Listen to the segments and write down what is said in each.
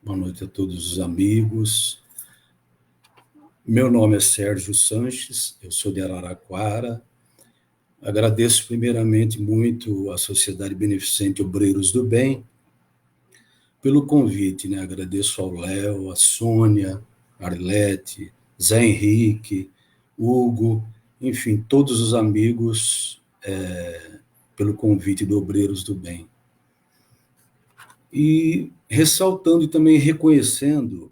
Boa noite a todos os amigos. Meu nome é Sérgio Sanches, eu sou de Araraquara. Agradeço primeiramente muito à Sociedade Beneficente Obreiros do Bem pelo convite, né? Agradeço ao Léo, a Sônia, a Arlete, Zé Henrique, Hugo, enfim, todos os amigos pelo convite do Obreiros do Bem. E ressaltando e também reconhecendo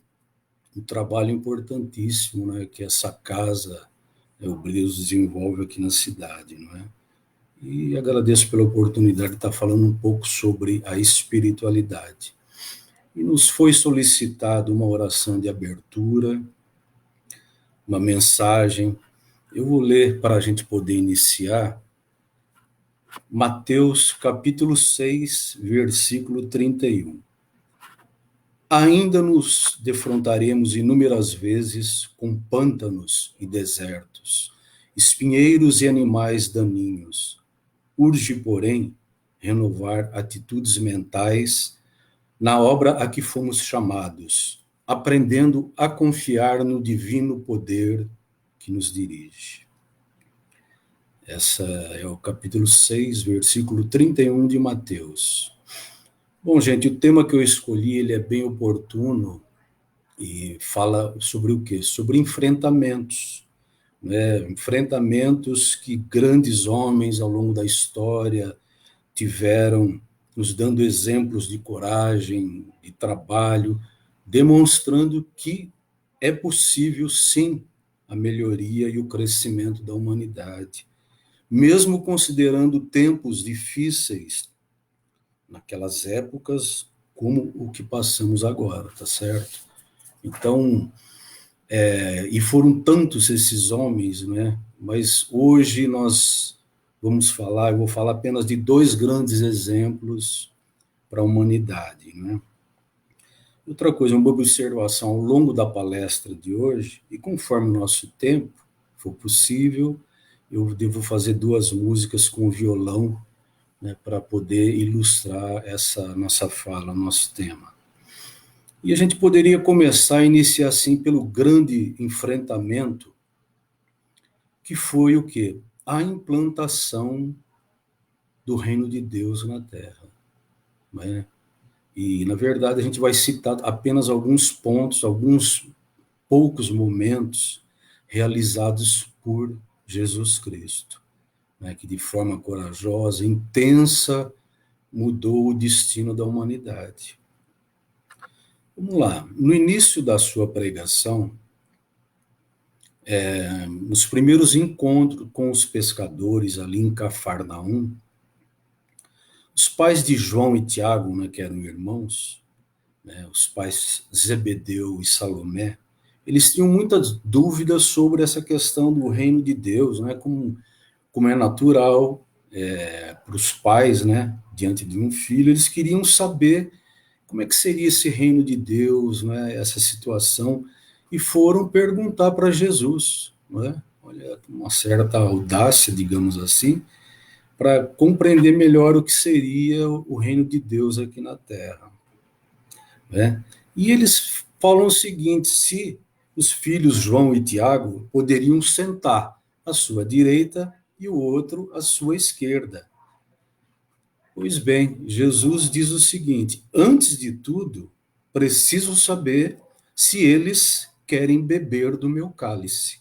um trabalho importantíssimo, né, que essa casa, Obreiros, desenvolve aqui na cidade, não é? E agradeço pela oportunidade de estar falando um pouco sobre a espiritualidade. E nos foi solicitado uma oração de abertura, uma mensagem. Eu vou ler para a gente poder iniciar Mateus capítulo 6, versículo 31. Ainda nos defrontaremos inúmeras vezes com pântanos e desertos, espinheiros e animais daninhos. Urge, porém, renovar atitudes mentais na obra a que fomos chamados, aprendendo a confiar no divino poder que nos dirige. Essa é o capítulo 6, versículo 31 de Mateus. Bom, gente, o tema que eu escolhi, ele é bem oportuno e fala sobre o quê? Sobre enfrentamentos, né? Enfrentamentos que grandes homens ao longo da história tiveram, nos dando exemplos de coragem, de trabalho, demonstrando que é possível, sim, a melhoria e o crescimento da humanidade, mesmo considerando tempos difíceis naquelas épocas, como o que passamos agora, tá certo? Então, e foram tantos esses homens, né? Mas hoje nós eu vou falar apenas de dois grandes exemplos para a humanidade, né? Outra coisa, uma observação ao longo da palestra de hoje, e conforme o nosso tempo for possível, eu devo fazer duas músicas com violão, né, para poder ilustrar essa nossa fala, nosso tema. E a gente poderia começar a iniciar assim pelo grande enfrentamento, que foi o quê? A implantação do reino de Deus na Terra, né? E, na verdade, a gente vai citar apenas alguns pontos, alguns poucos momentos realizados por Jesus Cristo, né, que de forma corajosa, intensa, mudou o destino da humanidade. Vamos lá. No início da sua pregação, nos primeiros encontros com os pescadores ali em Cafarnaum, os pais de João e Tiago, né, que eram irmãos, né, os pais Zebedeu e Salomé, eles tinham muitas dúvidas sobre essa questão do reino de Deus, né, como é natural para os pais, né, diante de um filho, eles queriam saber como é que seria esse reino de Deus, né, essa situação, e foram perguntar para Jesus, né, olha, uma certa audácia, digamos assim, para compreender melhor o que seria o reino de Deus aqui na Terra, né? E eles falam o seguinte: se os filhos João e Tiago poderiam sentar à sua direita e o outro à sua esquerda. Pois bem, Jesus diz o seguinte: antes de tudo, preciso saber se eles querem beber do meu cálice,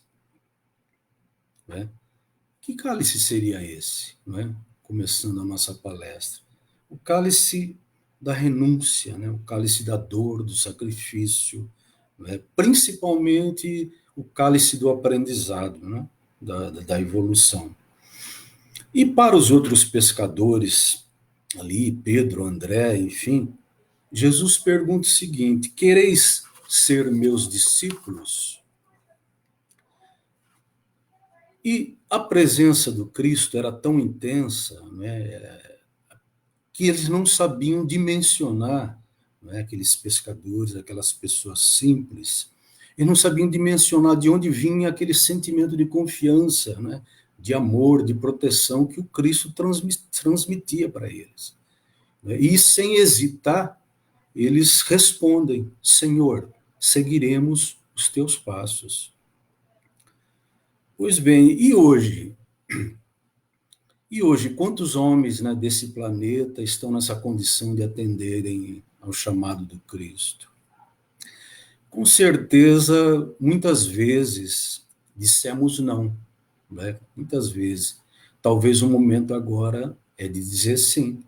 né? Que cálice seria esse, não é? Começando a nossa palestra. O cálice da renúncia, né? O cálice da dor, do sacrifício, né? Principalmente o cálice do aprendizado, né? Da evolução. E para os outros pescadores, ali, Pedro, André, enfim, Jesus pergunta o seguinte: quereis ser meus discípulos? E a presença do Cristo era tão intensa, né, que eles não sabiam dimensionar, né, aqueles pescadores, aquelas pessoas simples, eles não sabiam dimensionar de onde vinha aquele sentimento de confiança, né, de amor, de proteção que o Cristo transmitia para eles. E sem hesitar, eles respondem: Senhor, seguiremos os teus passos. Pois bem, e hoje? E hoje, quantos homens, né, desse planeta estão nessa condição de atenderem ao chamado do Cristo? Com certeza, muitas vezes dissemos não, né? Muitas vezes. Talvez o momento agora é de dizer sim,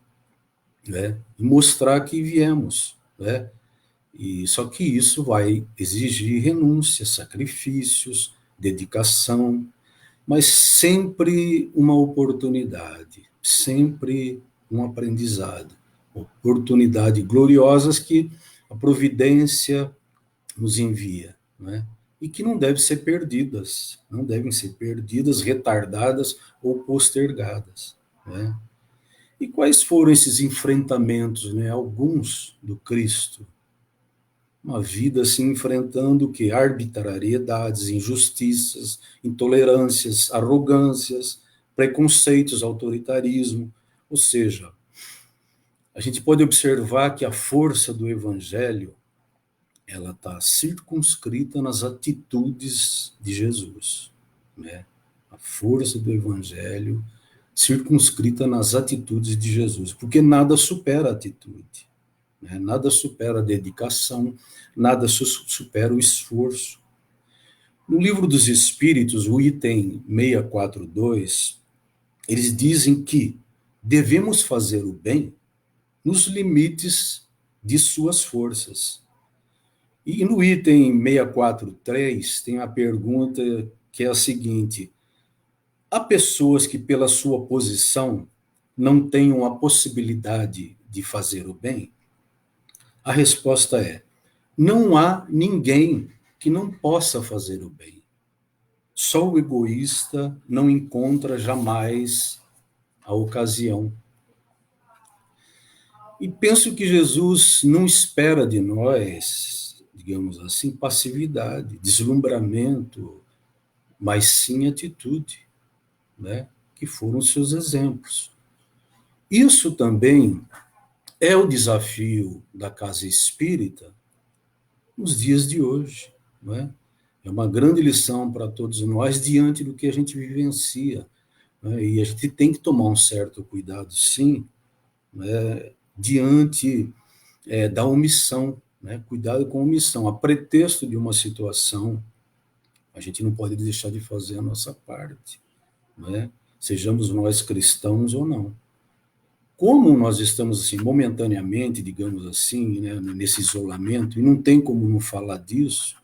né? E mostrar que viemos, né? E só que isso vai exigir renúncia, sacrifícios, dedicação, mas sempre uma oportunidade, sempre um aprendizado, oportunidades gloriosas que a providência nos envia, né? E que não devem ser perdidas, não devem ser perdidas, retardadas ou postergadas, né? E quais foram esses enfrentamentos, né? Alguns do Cristo, uma vida assim enfrentando o que? Arbitrariedades, injustiças, intolerâncias, arrogâncias, preconceitos, autoritarismo. Ou seja, a gente pode observar que a força do evangelho ela está circunscrita nas atitudes de Jesus, né? A força do evangelho circunscrita nas atitudes de Jesus, porque nada supera a atitude, né? Nada supera a dedicação, nada supera o esforço. No livro dos Espíritos, o item 642, eles dizem que devemos fazer o bem nos limites de suas forças. E no item 643 tem a pergunta que é a seguinte: há pessoas que, pela sua posição, não tenham a possibilidade de fazer o bem? A resposta é: não há ninguém que não possa fazer o bem. Só o egoísta não encontra jamais a ocasião. E penso que Jesus não espera de nós, digamos assim, passividade, deslumbramento, mas sim atitude, né? Que foram seus exemplos. Isso também é o desafio da casa espírita nos dias de hoje, né? É uma grande lição para todos nós diante do que a gente vivencia, né? E a gente tem que tomar um certo cuidado, sim, né? Diante da omissão, né? Cuidado com a omissão. A pretexto de uma situação, a gente não pode deixar de fazer a nossa parte, né? Sejamos nós cristãos ou não. Como nós estamos assim momentaneamente, digamos assim, né, nesse isolamento, e não tem como não falar disso,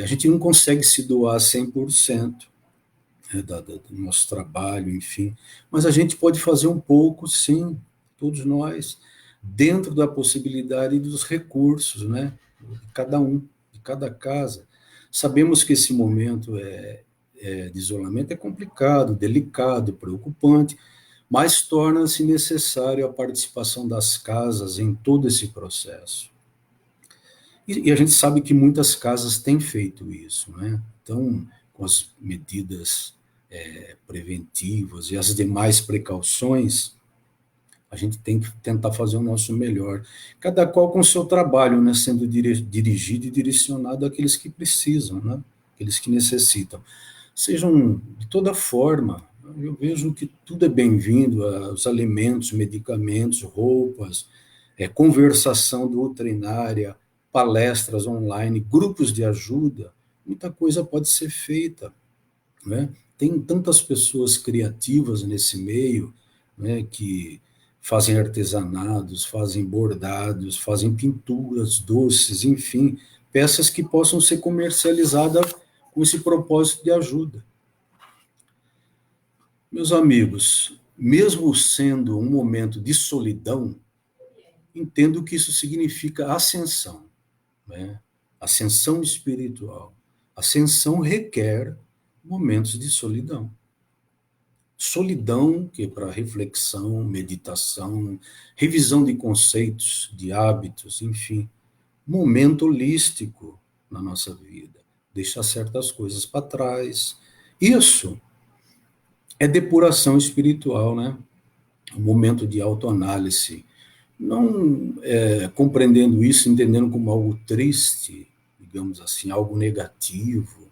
a gente não consegue se doar 100%, né, do nosso trabalho, enfim, mas a gente pode fazer um pouco, sim, todos nós, dentro da possibilidade dos recursos, né, de cada um, de cada casa. Sabemos que esse momento de isolamento é complicado, delicado, preocupante, mas torna-se necessário a participação das casas em todo esse processo. E a gente sabe que muitas casas têm feito isso, né? Então, com as medidas preventivas e as demais precauções, a gente tem que tentar fazer o nosso melhor. Cada qual com o seu trabalho, né? Sendo dirigido e direcionado àqueles que precisam, né? Aqueles que necessitam. Sejam de toda forma, eu vejo que tudo é bem-vindo, os alimentos, medicamentos, roupas, conversação doutrinária, palestras online, grupos de ajuda, muita coisa pode ser feita, né? Tem tantas pessoas criativas nesse meio, né, que fazem artesanados, fazem bordados, fazem pinturas, doces, enfim, peças que possam ser comercializadas com esse propósito de ajuda. Meus amigos, mesmo sendo um momento de solidão, entendo que isso significa ascensão, né? Ascensão espiritual. Ascensão requer momentos de solidão. Solidão que é para reflexão, meditação, revisão de conceitos, de hábitos, enfim, momento holístico na nossa vida. Deixar certas coisas para trás. Isso é depuração espiritual, né? Um momento de autoanálise, não compreendendo isso, entendendo como algo triste, digamos assim, algo negativo,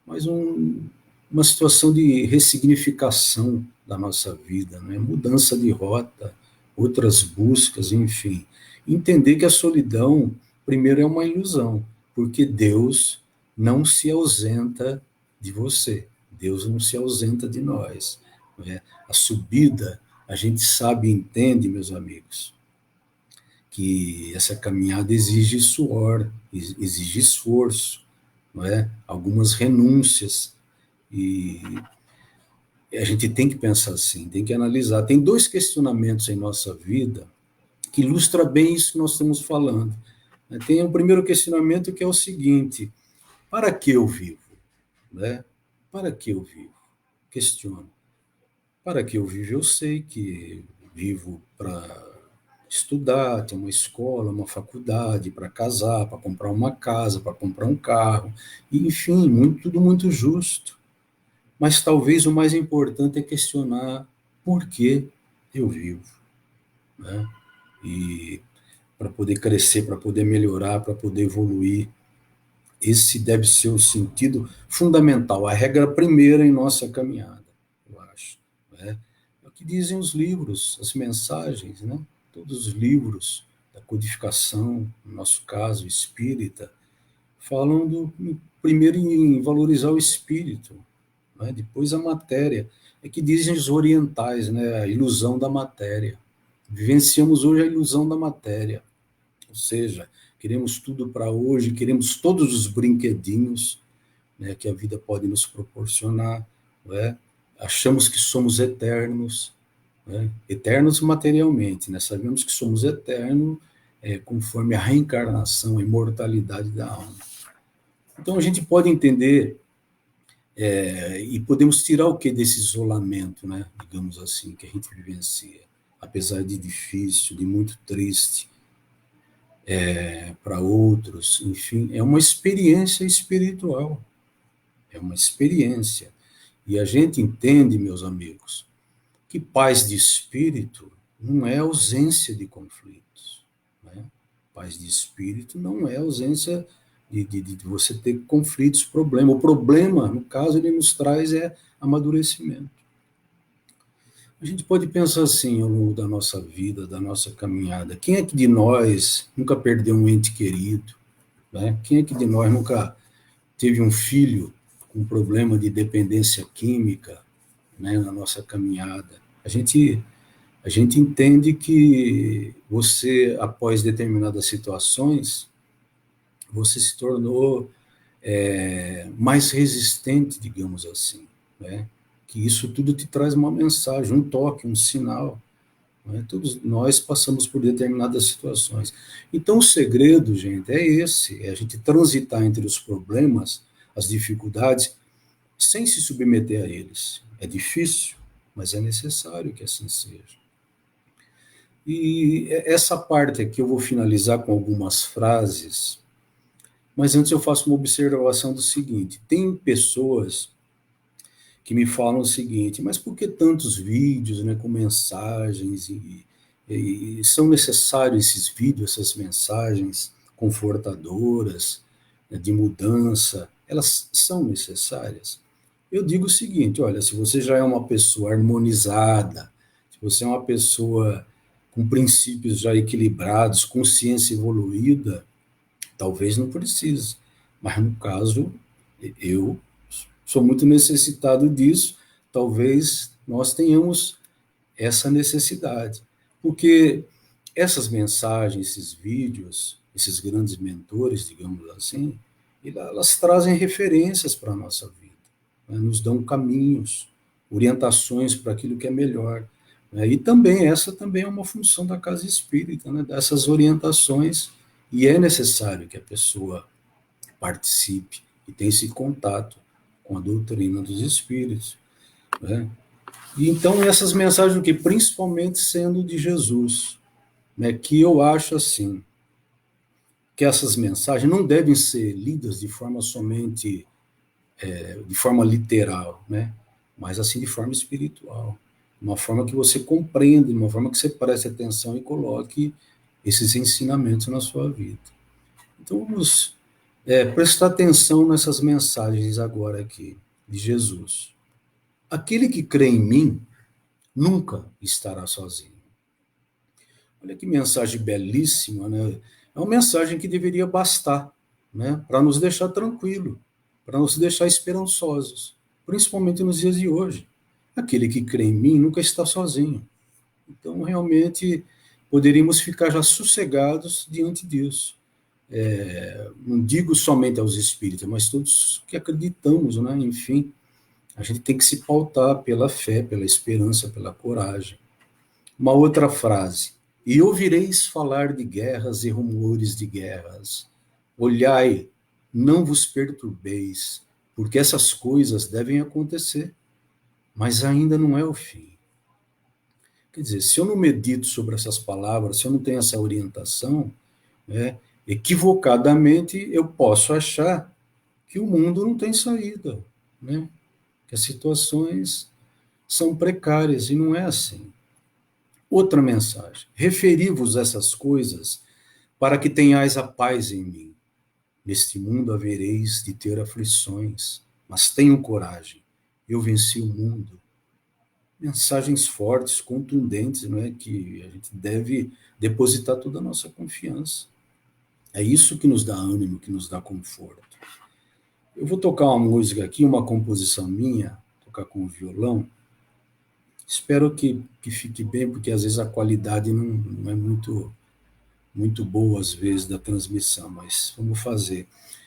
mas uma situação de ressignificação da nossa vida, né? Mudança de rota, outras buscas, enfim. Entender que a solidão, primeiro, é uma ilusão, porque Deus não se ausenta de você, Deus não se ausenta de nós. Né? A subida, a gente sabe e entende, meus amigos, que essa caminhada exige suor, exige esforço, não é? Algumas renúncias, e a gente tem que pensar assim, tem que analisar. Tem dois questionamentos em nossa vida que ilustra bem isso que nós estamos falando. Tem o primeiro questionamento, que é o seguinte: para que eu vivo? Né? Para que eu vivo? Questiono. Para que eu vivo? Eu sei que vivo para estudar, ter uma escola, uma faculdade, para casar, para comprar uma casa, para comprar um carro, e, enfim, tudo muito justo. Mas talvez o mais importante é questionar por que eu vivo, né? E para poder crescer, para poder melhorar, para poder evoluir. Esse deve ser o sentido fundamental, a regra primeira em nossa caminhada, eu acho. Né? É o que dizem os livros, as mensagens, né? Todos os livros da codificação, no nosso caso espírita, falam primeiro em valorizar o espírito, né? Depois a matéria. É que dizem os orientais, né? A ilusão da matéria. Vivenciamos hoje a ilusão da matéria, ou seja, queremos tudo para hoje, queremos todos os brinquedinhos, né, que a vida pode nos proporcionar, né? Achamos que somos eternos, né? Eternos materialmente, né? Sabemos que somos eternos conforme a reencarnação, a imortalidade da alma. Então a gente pode entender e podemos tirar o que desse isolamento, né? Digamos assim, que a gente vivencia, apesar de difícil, de muito triste, para outros, enfim, é uma experiência espiritual, é uma experiência. E a gente entende, meus amigos, que paz de espírito não é ausência de conflitos. Né? Paz de espírito não é ausência de você ter conflitos, problema. O problema, no caso, ele nos traz amadurecimento. A gente pode pensar assim ao longo da nossa vida, da nossa caminhada. Quem é que de nós nunca perdeu um ente querido? Né? Quem é que de nós nunca teve um filho com problema de dependência química, né, na nossa caminhada? A gente entende que você, após determinadas situações, você se tornou mais resistente, digamos assim, né? Que isso tudo te traz uma mensagem, um toque, um sinal. Né? Todos nós passamos por determinadas situações. Então, o segredo, gente, é esse: é a gente transitar entre os problemas, as dificuldades, sem se submeter a eles. É difícil, mas é necessário que assim seja. E essa parte aqui eu vou finalizar com algumas frases, mas antes eu faço uma observação do seguinte: tem pessoas que me falam o seguinte, mas por que tantos vídeos, né, com mensagens, e são necessários esses vídeos, essas mensagens confortadoras, né, de mudança, elas são necessárias? Eu digo o seguinte: olha, se você já é uma pessoa harmonizada, se você é uma pessoa com princípios já equilibrados, consciência evoluída, talvez não precise. Mas no caso, eu sou muito necessitado disso, talvez nós tenhamos essa necessidade. Porque essas mensagens, esses vídeos, esses grandes mentores, digamos assim, elas trazem referências para a nossa vida, né? Nos dão caminhos, orientações para aquilo que é melhor. Né? E também, essa também é uma função da casa espírita, né? Dessas orientações, e é necessário que a pessoa participe e tenha esse contato com a doutrina dos espíritos. Né? E então essas mensagens, o que principalmente sendo de Jesus, né, que eu acho assim, que essas mensagens não devem ser lidas de forma somente, de forma literal, né, mas assim de forma espiritual. uma forma que você compreenda, de uma forma que você preste atenção e coloque esses ensinamentos na sua vida. Então, vamos prestar atenção nessas mensagens agora aqui de Jesus. Aquele que crê em mim nunca estará sozinho. Olha que mensagem belíssima, né? É uma mensagem que deveria bastar, né? Para nos deixar tranquilos, para nos deixar esperançosos, principalmente nos dias de hoje. Aquele que crê em mim nunca está sozinho. Então, realmente, poderíamos ficar já sossegados diante disso. Não digo somente aos espíritas, mas todos que acreditamos, né? Enfim, a gente tem que se pautar pela fé, pela esperança, pela coragem. Uma outra frase: e ouvireis falar de guerras e rumores de guerras. Olhai, não vos perturbeis, porque essas coisas devem acontecer, mas ainda não é o fim. Quer dizer, se eu não medito sobre essas palavras, se eu não tenho essa orientação, né, equivocadamente eu posso achar que o mundo não tem saída, né? Que as situações são precárias, e não é assim. Outra mensagem: referi-vos essas coisas para que tenhais a paz em mim. Neste mundo havereis de ter aflições, mas tenham coragem, eu venci o mundo. Mensagens fortes, contundentes, não é? Que a gente deve depositar toda a nossa confiança. É isso que nos dá ânimo, que nos dá conforto. Eu vou tocar uma música aqui, uma composição minha, tocar com o violão. Espero que fique bem, porque às vezes a qualidade não é muito boa, às vezes, da transmissão, mas vamos fazer.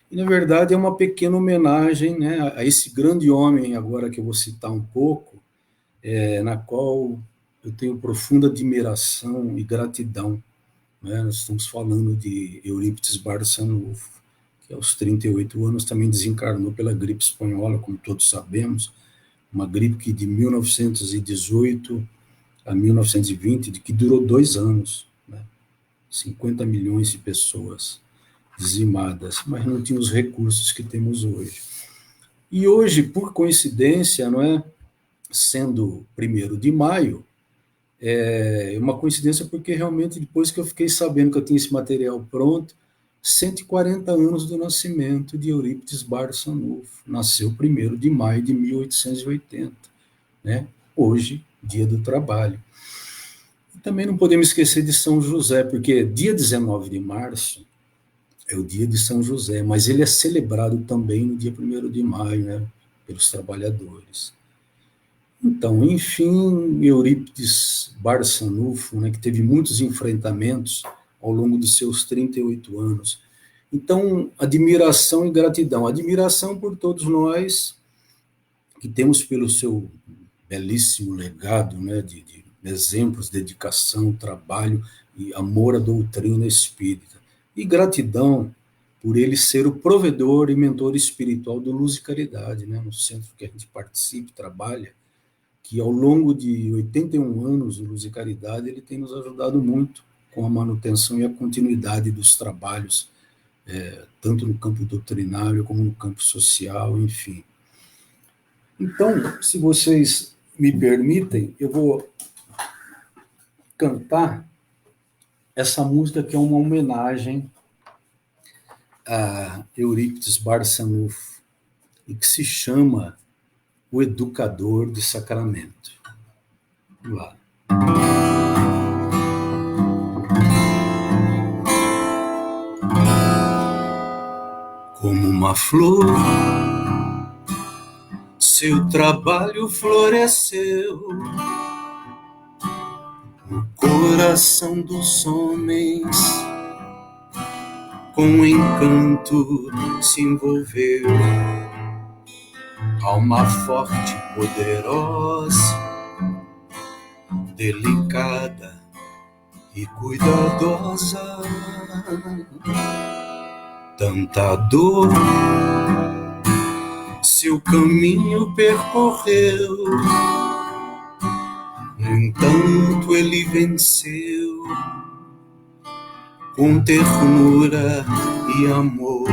E, na verdade, é uma pequena homenagem, né, a esse grande homem, agora que eu vou citar um pouco, na qual eu tenho profunda admiração e gratidão. Né? Nós estamos falando de Eurípides Barçanufo, que aos 38 anos também desencarnou pela gripe espanhola, como todos sabemos, uma gripe que de 1918 a 1920, que durou 2 anos, né? 50 milhões de pessoas dizimadas, mas não tinha os recursos que temos hoje. E hoje, por coincidência, não é, sendo 1º de maio, é uma coincidência porque realmente depois que eu fiquei sabendo que eu tinha esse material pronto, 140 anos do nascimento de Eurípides Barçanufo. Nasceu 1º de maio de 1880, né? Hoje, dia do trabalho. E também não podemos esquecer de São José, porque dia 19 de março é o dia de São José, mas ele é celebrado também no dia 1º de maio, né? Pelos trabalhadores. Então, enfim, Eurípides Barçanufo, né, que teve muitos enfrentamentos ao longo de seus 38 anos. Então, admiração e gratidão. Admiração por todos nós que temos pelo seu belíssimo legado, né, de exemplos, dedicação, trabalho e amor à doutrina espírita. E gratidão por ele ser o provedor e mentor espiritual do Luz e Caridade, né, no centro que a gente participa, trabalha, que ao longo de 81 anos do Luz e Caridade, ele tem nos ajudado muito com a manutenção e a continuidade dos trabalhos, tanto no campo doutrinário como no campo social, enfim. Então, se vocês me permitem, eu vou cantar essa música que é uma homenagem a Eurípides Barçanufo e que se chama O Educador de Sacramento. Vamos lá. Como uma flor, seu trabalho floresceu no coração dos homens, com encanto se envolveu, alma forte, poderosa, delicada e cuidadosa. Tanta dor seu caminho percorreu, no entanto ele venceu com ternura e amor,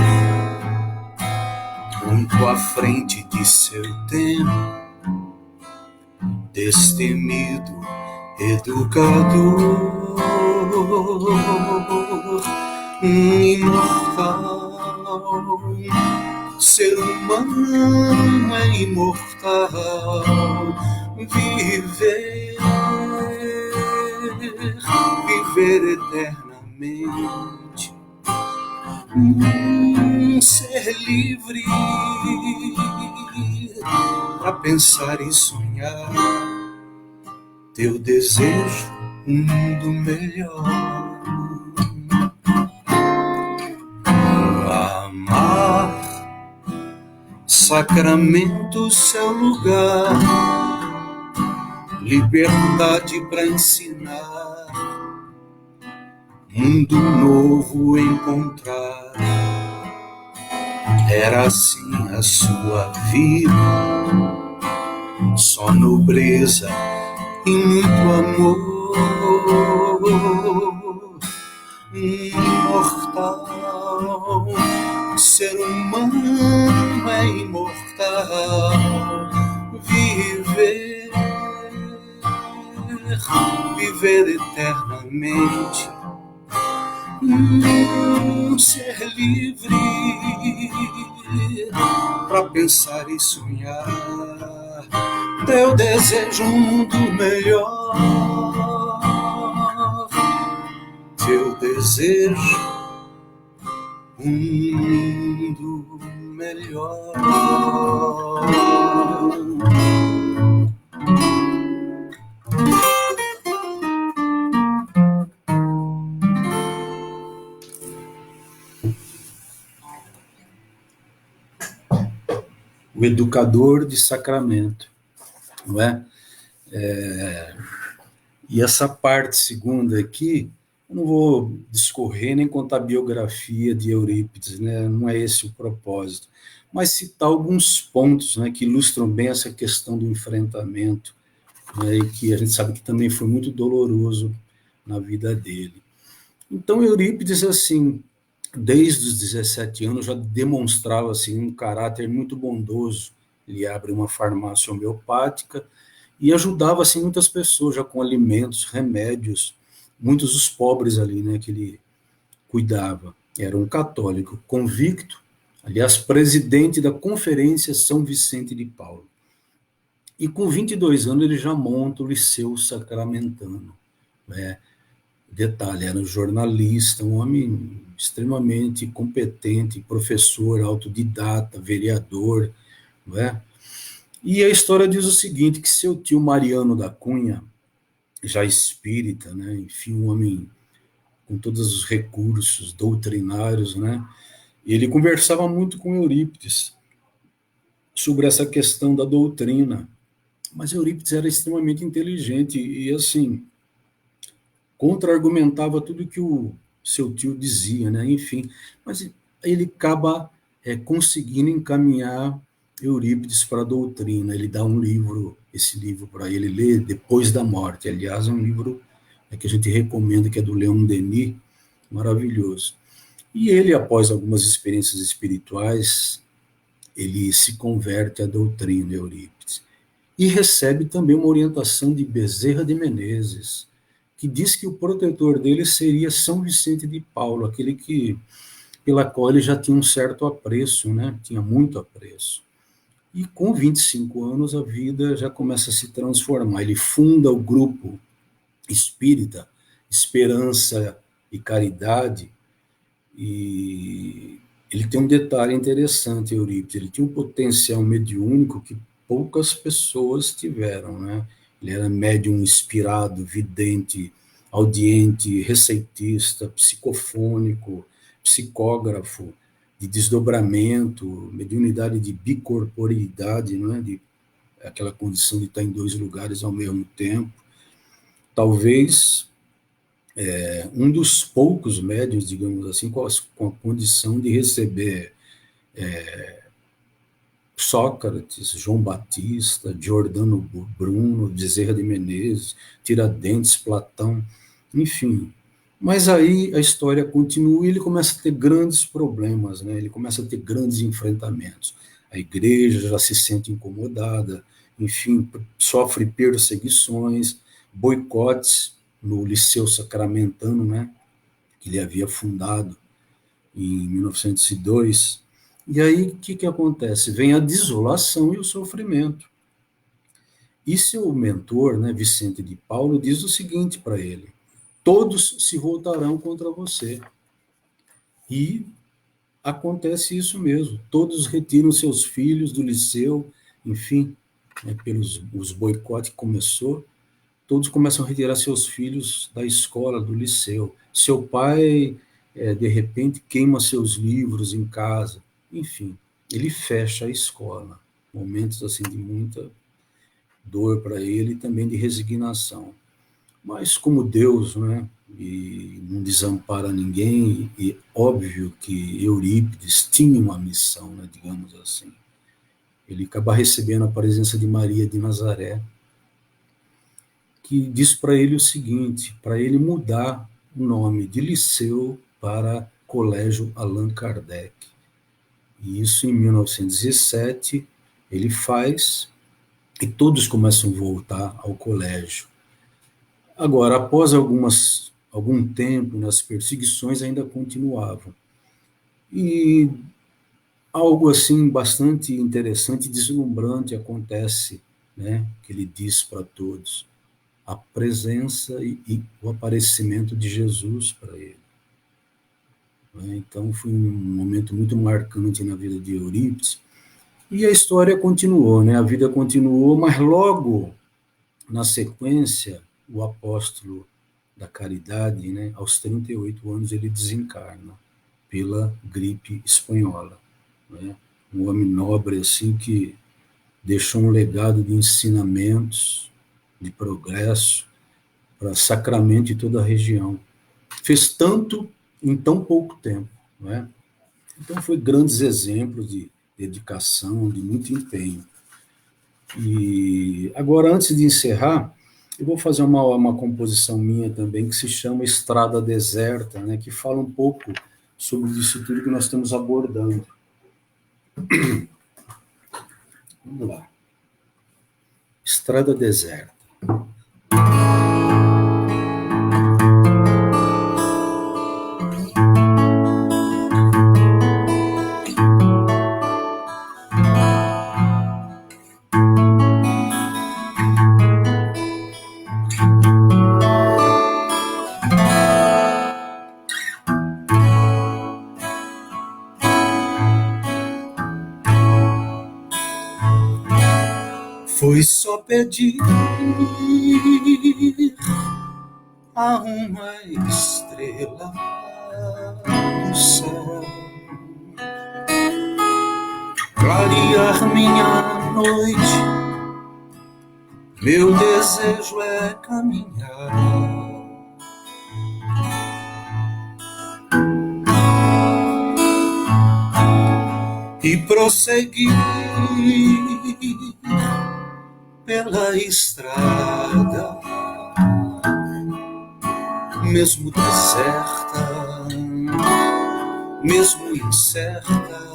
muito à frente de seu tempo, destemido educador, imortal, ser humano é imortal, viver eternamente, ser livre para pensar e sonhar, teu desejo, um mundo melhor. Amar, sacramento, seu lugar, liberdade para ensinar, mundo novo encontrar. Era assim a sua vida, só nobreza e muito amor. Imortal, ser humano é imortal, viver eternamente, ser livre para pensar e sonhar, teu desejo um mundo melhor, teu desejo um mundo melhor. O educador de Sacramento, não é? E essa parte segunda aqui, eu não vou discorrer nem contar a biografia de Eurípides, né? Não é esse o propósito, mas citar alguns pontos, né, que ilustram bem essa questão do enfrentamento, né, e que a gente sabe que também foi muito doloroso na vida dele. Então, Eurípides, assim, desde os 17 anos, já demonstrava assim, um caráter muito bondoso. Ele abre uma farmácia homeopática e ajudava assim, muitas pessoas já com alimentos, remédios, muitos dos pobres ali, né, que ele cuidava. Era um católico convicto, aliás, presidente da Conferência São Vicente de Paulo. E com 22 anos ele já monta o Liceu Sacramentano, né? Detalhe, era um jornalista, um homem extremamente competente, professor, autodidata, vereador, não é? E a história diz o seguinte, que seu tio Mariano da Cunha, já espírita, né, enfim, um homem com todos os recursos doutrinários, né, ele conversava muito com Eurípides sobre essa questão da doutrina, mas Eurípides era extremamente inteligente e, assim, contra-argumentava tudo que o seu tio dizia, né? Enfim, mas ele acaba conseguindo encaminhar Eurípides para a doutrina. Ele dá um livro, esse livro para ele ler depois da morte. Aliás, é um livro que a gente recomenda, que é do Leon Denis, maravilhoso. E ele, após algumas experiências espirituais, ele se converte à doutrina, Eurípides. E recebe também uma orientação de Bezerra de Menezes, que diz que o protetor dele seria São Vicente de Paulo, aquele que, pela qual ele já tinha um certo apreço, né? Tinha muito apreço. E com 25 anos a vida já começa a se transformar. Ele funda o grupo espírita Esperança e Caridade, e ele tem um detalhe interessante, Eurípides, ele tinha um potencial mediúnico que poucas pessoas tiveram, né? Ele era médium inspirado, vidente, audiente, receitista, psicofônico, psicógrafo, de desdobramento, mediunidade de bicorporeidade, não é? De aquela condição de estar em dois lugares ao mesmo tempo. Talvez um dos poucos médiuns, digamos assim, com a condição de receber Sócrates, João Batista, Giordano Bruno, Bezerra de Menezes, Tiradentes, Platão, enfim. Mas aí a história continua e ele começa a ter grandes problemas, né? Ele começa a ter grandes enfrentamentos. A igreja já se sente incomodada, enfim, sofre perseguições, boicotes no Liceu Sacramentano, né, que ele havia fundado em 1902. E aí, o que acontece? Vem a desolação e o sofrimento. E seu mentor, né, Vicente de Paulo, diz o seguinte para ele: todos se voltarão contra você. E acontece isso mesmo. Todos retiram seus filhos do liceu, enfim, né, pelos os boicotes que começou, todos começam a retirar seus filhos da escola, do liceu. Seu pai, de repente, queima seus livros em casa. Enfim, ele fecha a escola. Momentos assim de muita dor para ele e também de resignação. Mas como Deus, né, e não desampara ninguém, e óbvio que Eurípides tinha uma missão, né, digamos assim. Ele acaba recebendo a presença de Maria de Nazaré, que diz para ele o seguinte, para ele mudar o nome de Liceu para Colégio Allan Kardec. E isso em 1907 ele faz, e todos começam a voltar ao colégio. Agora, após algum tempo, as perseguições ainda continuavam. E algo assim bastante interessante, deslumbrante acontece, né, que ele diz para todos: a presença e o aparecimento de Jesus para ele. Então foi um momento muito marcante na vida de Eurípides. E a história continuou, né? A vida continuou, mas logo na sequência, o apóstolo da caridade, né, aos 38 anos, ele desencarna pela gripe espanhola. Né? Um homem nobre assim que deixou um legado de ensinamentos, de progresso para Sacramento e toda a região. Fez tanto em tão pouco tempo. Né? Então foi grandes exemplos de dedicação, de muito empenho. E agora, antes de encerrar, eu vou fazer uma composição minha também, que se chama Estrada Deserta, né, que fala um pouco sobre isso tudo que nós estamos abordando. Vamos lá. Estrada Deserta. Foi só pedir a uma estrela do céu clarear minha noite. Meu desejo é caminhar e prosseguir pela estrada, mesmo deserta, mesmo incerta,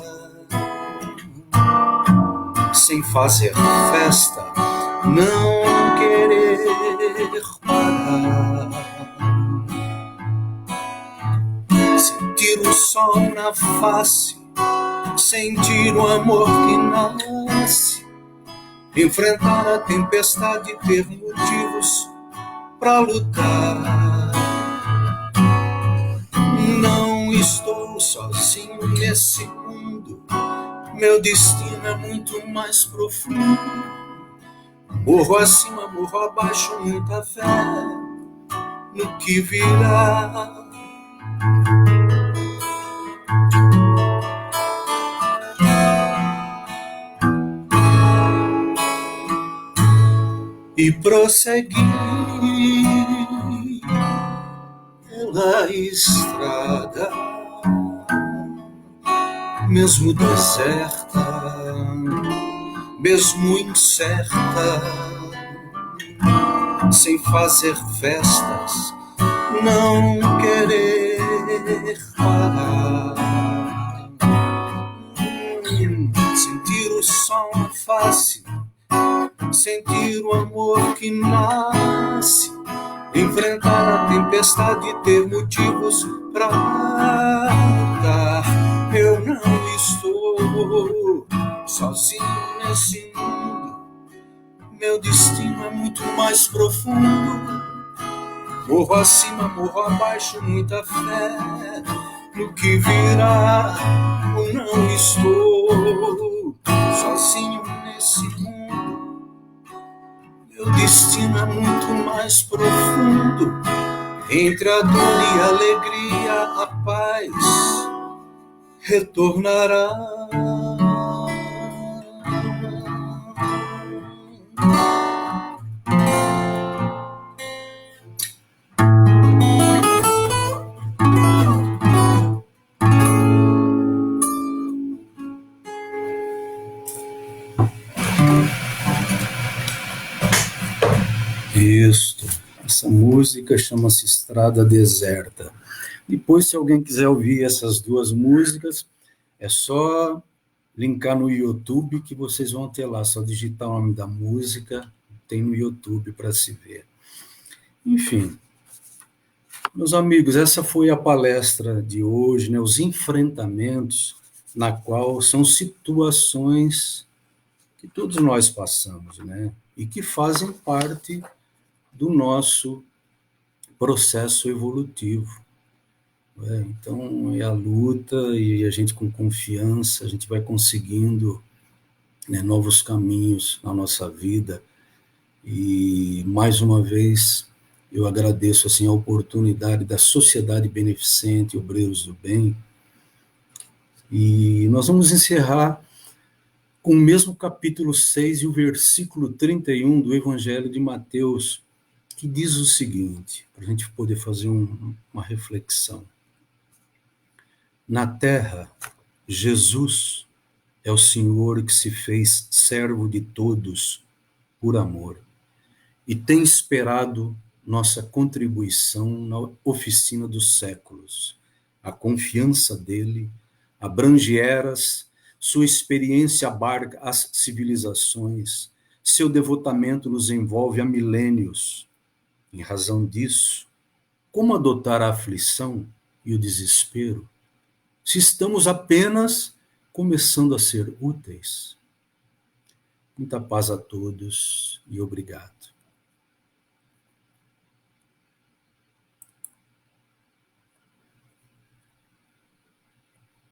sem fazer festa, não querer parar, sentir o sol na face, sentir o amor que nasce, enfrentar a tempestade, ter motivos pra lutar. Não estou sozinho nesse mundo, meu destino é muito mais profundo. Morro acima, morro abaixo, muita fé no que virá. E prosseguir pela estrada, mesmo deserta, mesmo incerta, sem fazer festas, não querer parar, sentir o sol na face, sentir o amor que nasce, enfrentar a tempestade e ter motivos pra lutar. Eu não estou sozinho nesse mundo, meu destino é muito mais profundo. Morro acima, morro abaixo, muita fé no que virá. Eu não estou sozinho nesse mundo, meu destino é muito mais profundo. Entre a dor e a alegria, a paz retornará. Isto. Essa música chama-se Estrada Deserta. Depois, se alguém quiser ouvir essas duas músicas, é só linkar no YouTube que vocês vão ter lá. Só digitar o nome da música, tem no YouTube para se ver. Enfim, meus amigos, essa foi a palestra de hoje, né? Os enfrentamentos, na qual são situações que todos nós passamos, né? E que fazem parte do nosso processo evolutivo. Né? Então, é a luta e a gente com confiança, a gente vai conseguindo, né, novos caminhos na nossa vida. E, mais uma vez, eu agradeço assim, a oportunidade da Sociedade Beneficente Obreiros do Bem. E nós vamos encerrar com o mesmo capítulo 6 e o versículo 31 do Evangelho de Mateus, que diz o seguinte, para a gente poder fazer uma reflexão. Na terra, Jesus é o Senhor que se fez servo de todos por amor e tem esperado nossa contribuição na oficina dos séculos. A confiança dele abrange eras, sua experiência abarca as civilizações, seu devotamento nos envolve há milênios. Em razão disso, como adotar a aflição e o desespero se estamos apenas começando a ser úteis? Muita paz a todos e obrigado.